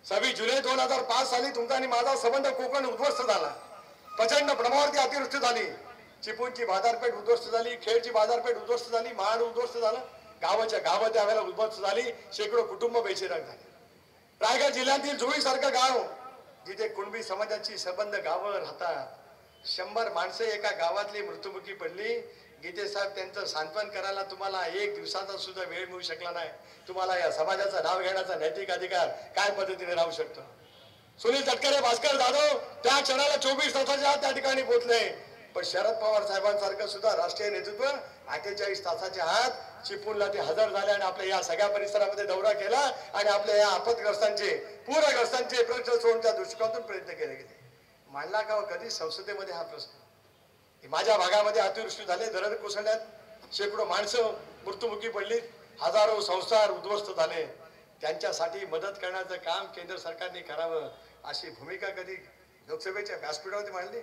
26 जुलै 2005 साली तुमचा आणि माझा संबंध कोकण उद्ध्वस्त झाला। प्रचंड प्रमाणावरती अतिवृष्टी झाली, चिपळूणची बाजारपेठ उद्ध्वस्त झाली, खेडची बाजारपेठ उद्ध्वस्त झाली, महाड उद्ध्वस्त झालं, गावाच्या गावात त्यावेळेला उद्ध्वस्त झाली, शेकडो कुटुंब बेचिराग झाले। रायगड जिल्ह्यातील जुळी सारखं गाव जिथे कुणबी समाजाची संबंध गावं राहतात, 100 माणसं एका गावातली मृत्युमुखी पडली। गीते साहेब त्यांचं सांत्वन करायला तुम्हाला एक दिवसाचा सुद्धा वेळ मिळू शकला नाही। तुम्हाला या समाजाचं नाव घेण्याचा नैतिक अधिकार काय पद्धतीने राहू शकतो? सुनील तटकरे, भास्कर जाधव त्या क्षणाला 24 तासाच्या आत त्या ठिकाणी पोहोचले, पण शरद पवार साहेबांसारखं सुद्धा राष्ट्रीय नेतृत्व 48 तासाच्या आत चिपळूणला ते हजर झाले आणि आपल्या या सगळ्या परिसरामध्ये दौरा केला आणि आपल्या या आपत्ग्रस्तांचे पूरग्रस्तांचे प्रश्न सोडून त्या दृष्टिकोनातून प्रयत्न केले गेले। मांडला का कधी संसदेमध्ये हा प्रश्न? माझ्या भागामध्ये अतिवृष्टी झाले, दरड कोसळल्यात, शेकडो माणसं मृत्युमुखी पडली, हजारो संसार उद्ध्वस्त झाले। त्यांच्यासाठी मदत करण्याचं काम केंद्र सरकारने करावं अशी भूमिका कधी लोकसभेच्या व्यासपीठावरती मांडली?